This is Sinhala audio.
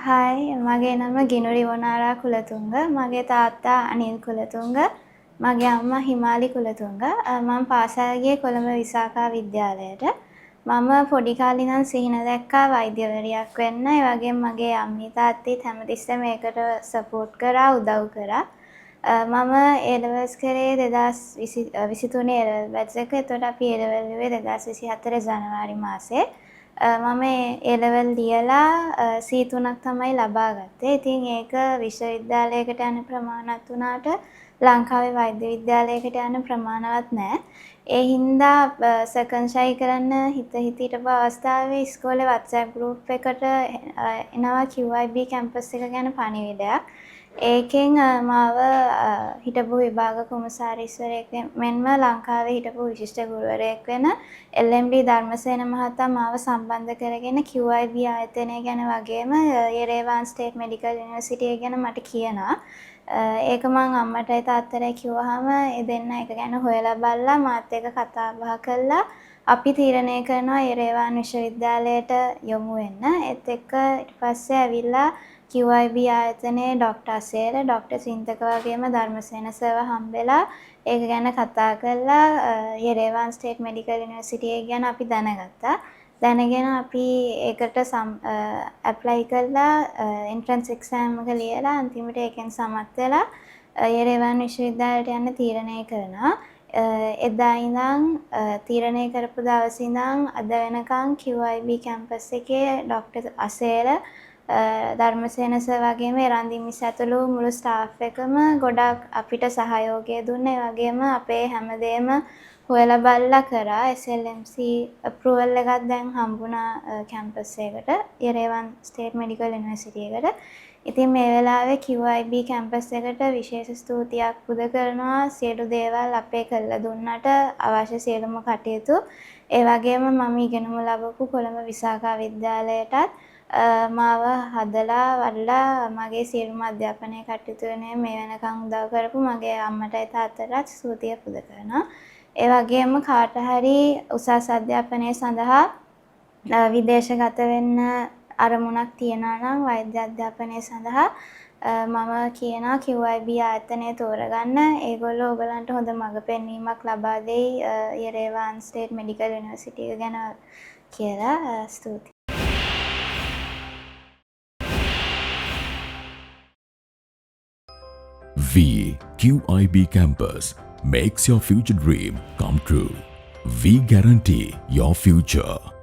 හායි මගේ නම ගිනුරි වනාරා කුලතුංග. මගේ තාත්තා අනිල් කුලතුංග. මගේ අම්මා හිමාලි කුලතුංග. මම පාසල් ගියේ කොළඹ විසාකා විද්‍යාලයට. මම පොඩි කාලේ ඉඳන් සිහින දැක්කා වෛද්‍යවරියක් වෙන්න. ඒ වගේම මගේ අම්මී තාත්තීත් හැමතිස්සෙම ඒකට සපෝට් කරා උදව් කරා. මම A levels කරේ 2023 A level batch එක. එතකොට අපි A level ලිව්වේ 2024 ජනවාරි මාසේ. මම A level ලියලා C3ක් තමයි ලබා ගත්තේ. ඉතින් ඒක විශ්වවිද්‍යාලයකට යන ප්‍රමාණවත් වුණාට ලංකාවේ වෛද්‍ය විද්‍යාලයකට යන ප්‍රමාණවත් නැහැ. ඒ හින්දා සෙකන්ඩ් ෂයි කරන්න හිටපු අවස්ථාවේ ඉස්කෝලේ WhatsApp group එකට එනවා QIB කැම්පස් එක ගැන පණිවිඩයක්. ඒකෙන් මාව හිටපු විභාග කොමසාරිස්වරයෙක් මෙන්ම ලංකාවේ හිටපු විශිෂ්ට ගුරුවරයෙක් වෙන LMD ධර්මසේන මහතා මාව සම්බන්ධ කරගෙන QIB ආයතනය ගැන වගේම යෙරේවාන් ස්ටේට් මෙඩිකල් යුනිවර්සිටි ගැන මට කියනවා. ඒක මං අම්මටයි තාත්තටයි කිව්වහම ඒ දෙන්න ඒක ගැන හොයලා බලලා මාත් එක්ක කතා බහ කළා. අපි තීරණය කරනවා යෙරේවාන් විශ්වවිද්‍යාලයට යොමු වෙන්න. ඒත් එක්ක ඊට පස්සේ ඇවිල්ලා QIB ආයතනයේ ડોක්ටර් අසේල, ડોක්ටර් සින්තක වගේම ධර්මසේන සර්ව හම්බෙලා ඒක ගැන කතා කරලා යෙරේවාන් ස්ටේට් මෙඩිකල් යුනිවර්සිටි එක ගැන අපි දැනගත්තා. දැනගෙන අපි ඒකට ඇප්ලයි කළා එන්ට්‍රන්ස් එක්සෑම් එක ලියලා අන්තිමට ඒකෙන් සමත් වෙලා යෙරේවාන් විශ්වවිද්‍යාලයට යන්න තීරණය කරනවා. එදා ඉඳන් තීරණය කරපු දවසේ ඉඳන් අද වෙනකන් QIB කැම්පස් එකේ ડોක්ටර් අසේල ධර්මසේන සර් වගේම එරන්දි මිස් ඇතුළු මුළු ස්ටාෆ් එකම ගොඩක් අපිට සහයෝගය දුන්නා. ඒ වගේම අපේ හැමදේම හොයලා බලලා කරා. SLMC අප්‍රූවල් එකක් දැන් හම්බුණා කැම්පස් එකට, යෙරේවාන් ස්ටේට් මෙඩිකල් යුනිවර්සිටි එකට. ඉතින් මේ වෙලාවේ QIB කැම්පස් එකට විශේෂ ස්තුතියක් පුද කරනවා. සියලු දේවල් අපේ කළා දුන්නට අවශ්‍ය සියලුම කටයුතු. ඒ වගේම මම ඉගෙනුම ලැබපු කොළඹ විසාකා විද්‍යාලයටත් මාව හදලා වඩලා මගේ සියලුම අධ්‍යාපනය කටයුතු වෙනුවෙන් මේ වෙනකන් උදව් කරපු මගේ අම්මටයි තාත්තටත් ස්තුතිය පුද කරනවා. ඒ වගේම කාට හරි උසස් අධ්‍යාපනය සඳහා විදේශගත වෙන්න අරමුණක් තියනවා නම් වෛද්‍ය අධ්‍යාපනය සඳහා මම කියනවා QIB ආයතනය තෝරගන්න. ඒගොල්ලෝ ඔයගලන්ට හොඳ මඟ පෙන්වීමක් ලබා දෙයි යෙරේවාන් ස්ටේට් මෙඩිකල් යුනිවර්සිටි එක ගැන කියලා. ස්තුතියි. QIB Campus makes your future dream come true. We guarantee your future.